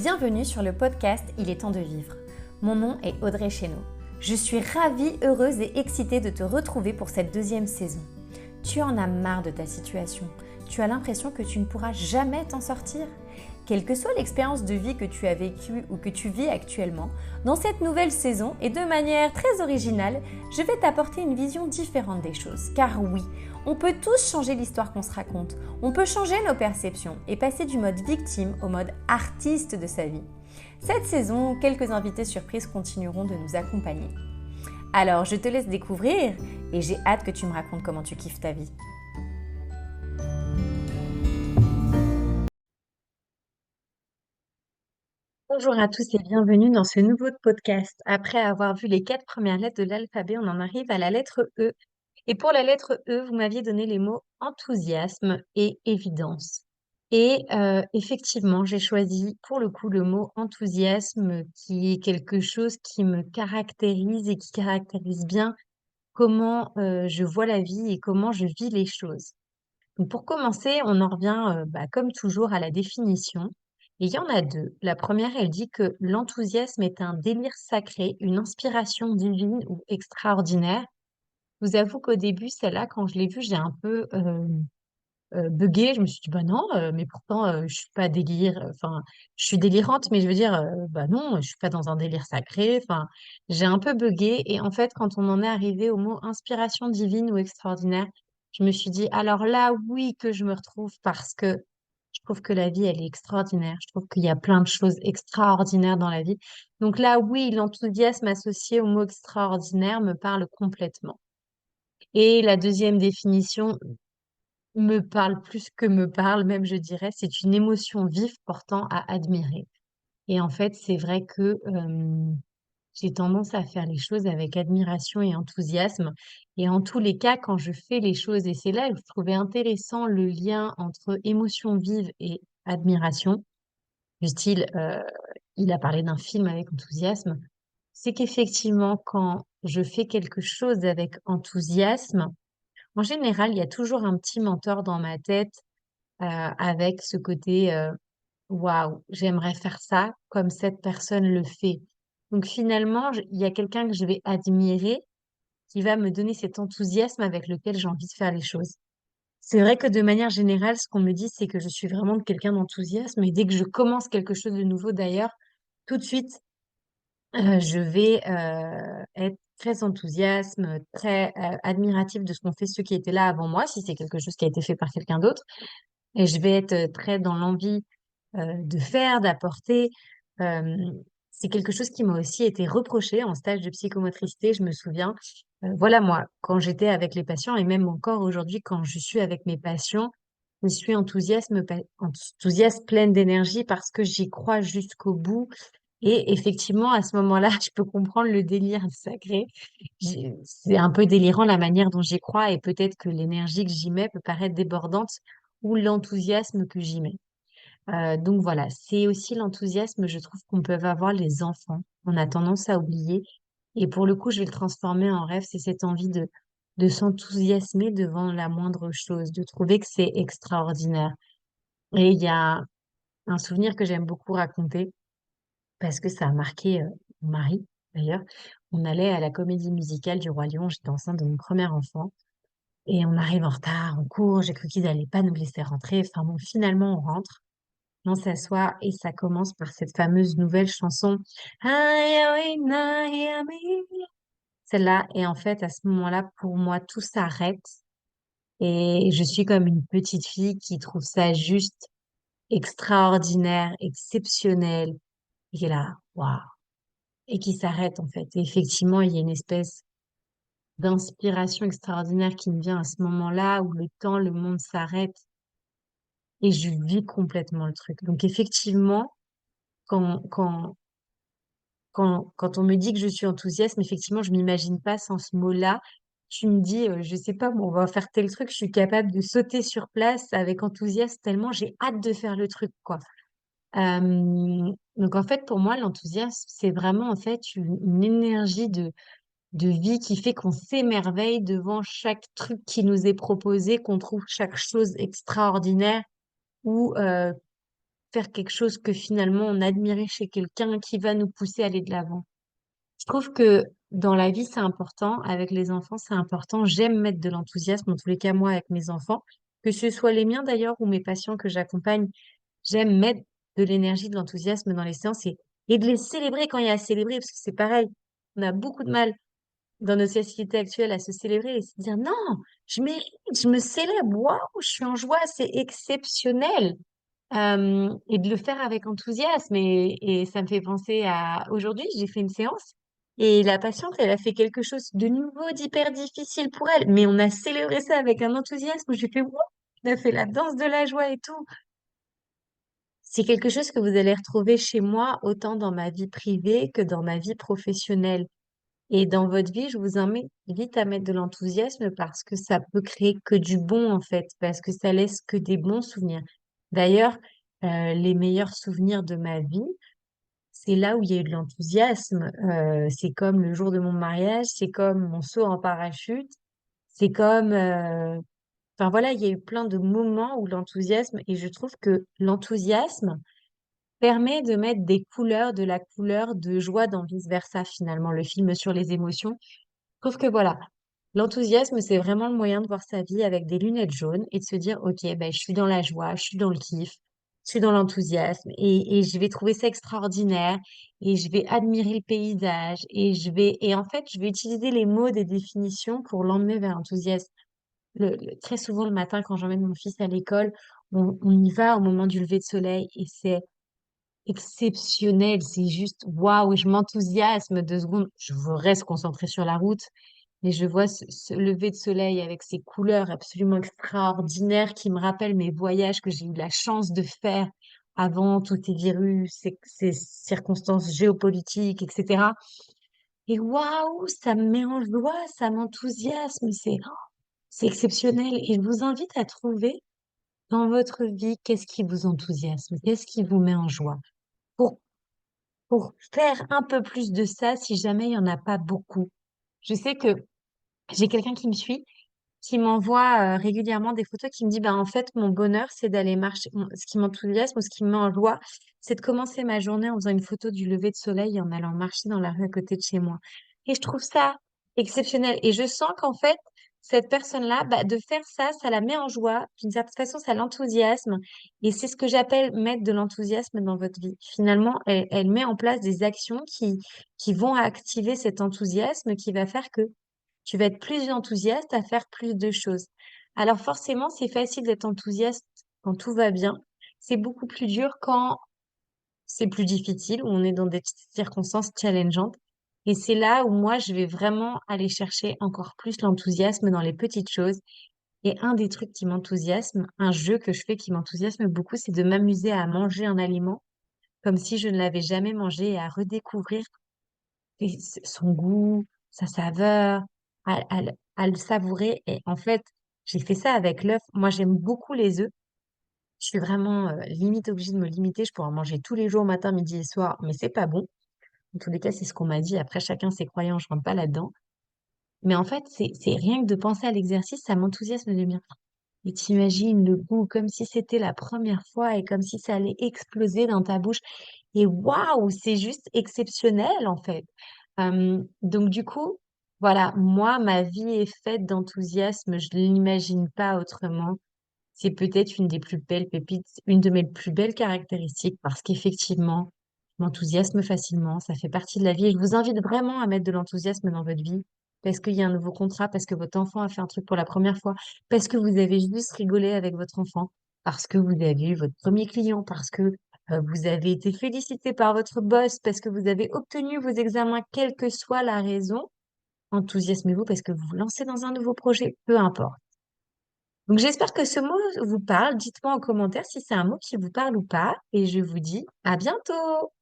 Bienvenue sur le podcast Il est temps de vivre. Mon nom est Audrey Chéneau. Je suis ravie, heureuse et excitée de te retrouver pour cette deuxième saison. Tu en as marre de ta situation. Tu as l'impression que tu ne pourras jamais t'en sortir. Quelle que soit l'expérience de vie que tu as vécue ou que tu vis actuellement, dans cette nouvelle saison et de manière très originale, je vais t'apporter une vision différente des choses. Car oui, on peut tous changer l'histoire qu'on se raconte. On peut changer nos perceptions et passer du mode victime au mode artiste de sa vie. Cette saison, quelques invités surprises continueront de nous accompagner. Alors, je te laisse découvrir et j'ai hâte que tu me racontes comment tu kiffes ta vie. Bonjour à tous et bienvenue dans ce nouveau podcast. Après avoir vu les 4 premières lettres de l'alphabet, on en arrive à la lettre E. Et pour la lettre E, vous m'aviez donné les mots enthousiasme et évidence. Et effectivement, j'ai choisi pour le coup le mot enthousiasme qui est quelque chose qui me caractérise et qui caractérise bien comment je vois la vie et comment je vis les choses. Donc pour commencer, on en revient, comme toujours à la définition. Et il y en a deux. La première, elle dit que l'enthousiasme est un délire sacré, une inspiration divine ou extraordinaire. Je vous avoue qu'au début, celle-là, quand je l'ai vue, j'ai un peu buggé. Je me suis dit, bah non, mais pourtant, je suis pas délire. Enfin, je suis délirante, mais je veux dire, bah non, je suis pas dans un délire sacré. Enfin, j'ai un peu buggé. Et en fait, quand on en est arrivé au mot inspiration divine ou extraordinaire, je me suis dit, alors là, oui, que je me retrouve parce que je trouve que la vie, elle est extraordinaire. Je trouve qu'il y a plein de choses extraordinaires dans la vie. Donc là, oui, l'enthousiasme associé au mot extraordinaire me parle complètement. Et la deuxième définition me parle plus que me parle, même je dirais, c'est une émotion vive portant à admirer. Et en fait, c'est vrai que j'ai tendance à faire les choses avec admiration et enthousiasme. Et en tous les cas, quand je fais les choses, et c'est là où je trouvais intéressant le lien entre émotion vive et admiration, du style, il a parlé d'un film avec enthousiasme, c'est qu'effectivement, quand je fais quelque chose avec enthousiasme, en général, il y a toujours un petit mentor dans ma tête avec ce côté waouh, j'aimerais faire ça comme cette personne le fait. Donc finalement, il y a quelqu'un que je vais admirer qui va me donner cet enthousiasme avec lequel j'ai envie de faire les choses. C'est vrai que de manière générale, ce qu'on me dit, c'est que je suis vraiment quelqu'un d'enthousiasme et dès que je commence quelque chose de nouveau d'ailleurs, tout de suite, je vais être très enthousiasme, très admiratif de ce qu'ont fait ceux qui étaient là avant moi, si c'est quelque chose qui a été fait par quelqu'un d'autre. Et je vais être très dans l'envie de faire, d'apporter. Euh, c'est quelque chose qui m'a aussi été reproché en stage de psychomotricité, je me souviens. Voilà, moi, quand j'étais avec les patients et même encore aujourd'hui, quand je suis avec mes patients, je suis enthousiaste, pleine d'énergie parce que j'y crois jusqu'au bout. Et effectivement, à ce moment-là, je peux comprendre le délire sacré. C'est un peu délirant la manière dont j'y crois et peut-être que l'énergie que j'y mets peut paraître débordante ou l'enthousiasme que j'y mets. Donc voilà, c'est aussi l'enthousiasme, je trouve, qu'on peuvent avoir les enfants. On a tendance à oublier. Et pour le coup, je vais le transformer en rêve. C'est cette envie de s'enthousiasmer devant la moindre chose, de trouver que c'est extraordinaire. Et il y a un souvenir que j'aime beaucoup raconter parce que ça a marqué mon mari, d'ailleurs. On allait à la comédie musicale du Roi Lion. J'étais enceinte de mon premier enfant. Et on arrive en retard, on court. J'ai cru qu'ils n'allaient pas nous laisser rentrer. Enfin bon, finalement, on rentre. On s'assoit et ça commence par cette fameuse nouvelle chanson. Celle-là, et en fait, à ce moment-là, pour moi, tout s'arrête et je suis comme une petite fille qui trouve ça juste extraordinaire, exceptionnel, et qui est là, waouh, et qui s'arrête en fait. Et effectivement, il y a une espèce d'inspiration extraordinaire qui me vient à ce moment-là où le temps, le monde s'arrête et je vis complètement le truc. Donc effectivement, quand, quand, quand on me dit que je suis enthousiaste, effectivement, je m'imagine pas sans ce mot-là. Tu me dis, je sais pas, bon, on va faire tel truc, je suis capable de sauter sur place avec enthousiasme tellement j'ai hâte de faire le truc, quoi. Donc en fait, pour moi, l'enthousiasme, c'est vraiment en fait une énergie de vie qui fait qu'on s'émerveille devant chaque truc qui nous est proposé, qu'on trouve chaque chose extraordinaire ou faire quelque chose que finalement on admirait chez quelqu'un qui va nous pousser à aller de l'avant. Je trouve que dans la vie, c'est important. Avec les enfants, c'est important. J'aime mettre de l'enthousiasme, en tous les cas, moi, avec mes enfants, que ce soit les miens d'ailleurs ou mes patients que j'accompagne. J'aime mettre de l'énergie, de l'enthousiasme dans les séances et de les célébrer quand il y a à célébrer, parce que c'est pareil. On a beaucoup de mal dans notre société actuelle à se célébrer et se dire non, je mérite, je me célèbre, waouh, je suis en joie, c'est exceptionnel. Et de le faire avec enthousiasme. Et ça me fait penser à aujourd'hui, j'ai fait une séance et la patiente, elle a fait quelque chose de nouveau, d'hyper difficile pour elle, mais on a célébré ça avec un enthousiasme. J'ai fait, wow, on a fait la danse de la joie et tout. C'est quelque chose que vous allez retrouver chez moi autant dans ma vie privée que dans ma vie professionnelle. Et dans votre vie, je vous invite à mettre de l'enthousiasme parce que ça peut créer que du bon, en fait, parce que ça laisse que des bons souvenirs. D'ailleurs, les meilleurs souvenirs de ma vie, c'est là où il y a eu de l'enthousiasme. C'est comme le jour de mon mariage, c'est comme mon saut en parachute, c'est comme... Enfin voilà, il y a eu plein de moments où l'enthousiasme, et je trouve que l'enthousiasme permet de mettre des couleurs, de la couleur de joie dans vice-versa, finalement, le film sur les émotions. Je trouve que voilà, l'enthousiasme, c'est vraiment le moyen de voir sa vie avec des lunettes jaunes et de se dire, OK, ben, je suis dans la joie, je suis dans le kiff, je suis dans l'enthousiasme et je vais trouver ça extraordinaire et je vais admirer le paysage et en fait, je vais utiliser les mots des définitions pour l'emmener vers l'enthousiasme. Très souvent le matin, quand j'emmène mon fils à l'école, on y va au moment du lever de soleil et c'est exceptionnel, c'est juste waouh, je m'enthousiasme 2 secondes, je reste concentrée sur la route, mais je vois ce lever de soleil avec ces couleurs absolument extraordinaires qui me rappellent mes voyages que j'ai eu la chance de faire avant tous ces virus, ces circonstances géopolitiques, etc. Et waouh, ça me met en joie, ça m'enthousiasme, c'est exceptionnel. Et je vous invite à trouver dans votre vie qu'est-ce qui vous enthousiasme, qu'est-ce qui vous met en joie pour pour faire un peu plus de ça si jamais il y en a pas beaucoup. Je sais que j'ai quelqu'un qui me suit, qui m'envoie régulièrement des photos, qui me dit, bah, en fait, mon bonheur, c'est d'aller marcher. Ce qui m'enthousiasme ou ce qui me met en joie, c'est de commencer ma journée en faisant une photo du lever de soleil et en allant marcher dans la rue à côté de chez moi. Et je trouve ça exceptionnel. Et je sens qu'en fait, cette personne-là, bah, de faire ça, ça la met en joie. D'une certaine façon, ça l'enthousiasme. Et c'est ce que j'appelle mettre de l'enthousiasme dans votre vie. Finalement, elle met en place des actions qui vont activer cet enthousiasme qui va faire que tu vas être plus enthousiaste à faire plus de choses. Alors forcément, c'est facile d'être enthousiaste quand tout va bien. C'est beaucoup plus dur quand c'est plus difficile, où on est dans des circonstances challengeantes. Et c'est là où moi, je vais vraiment aller chercher encore plus l'enthousiasme dans les petites choses. Et un des trucs qui m'enthousiasme, un jeu que je fais qui m'enthousiasme beaucoup, c'est de m'amuser à manger un aliment comme si je ne l'avais jamais mangé et à redécouvrir son goût, sa saveur, à le savourer. Et en fait, j'ai fait ça avec l'œuf. Moi, j'aime beaucoup les œufs. Je suis vraiment limite obligée de me limiter. Je pourrais en manger tous les jours, matin, midi et soir, mais c'est pas bon. En tous les cas, c'est ce qu'on m'a dit. Après, chacun ses croyances, je rentre pas là-dedans. Mais en fait, c'est rien que de penser à l'exercice, ça m'enthousiasme de bien. Et t'imagines le goût comme si c'était la première fois et comme si ça allait exploser dans ta bouche. Et waouh, c'est juste exceptionnel en fait. Donc du coup, voilà, moi, ma vie est faite d'enthousiasme, je ne l'imagine pas autrement. C'est peut-être une des plus belles pépites, une de mes plus belles caractéristiques parce qu'effectivement, je m'enthousiasme facilement, ça fait partie de la vie. Et je vous invite vraiment à mettre de l'enthousiasme dans votre vie parce qu'il y a un nouveau contrat, parce que votre enfant a fait un truc pour la première fois, parce que vous avez juste rigolé avec votre enfant, parce que vous avez eu votre premier client, parce que vous avez été félicité par votre boss, parce que vous avez obtenu vos examens, quelle que soit la raison. Enthousiasmez-vous parce que vous vous lancez dans un nouveau projet, peu importe. Donc j'espère que ce mot vous parle. Dites-moi en commentaire si c'est un mot qui vous parle ou pas. Et je vous dis à bientôt!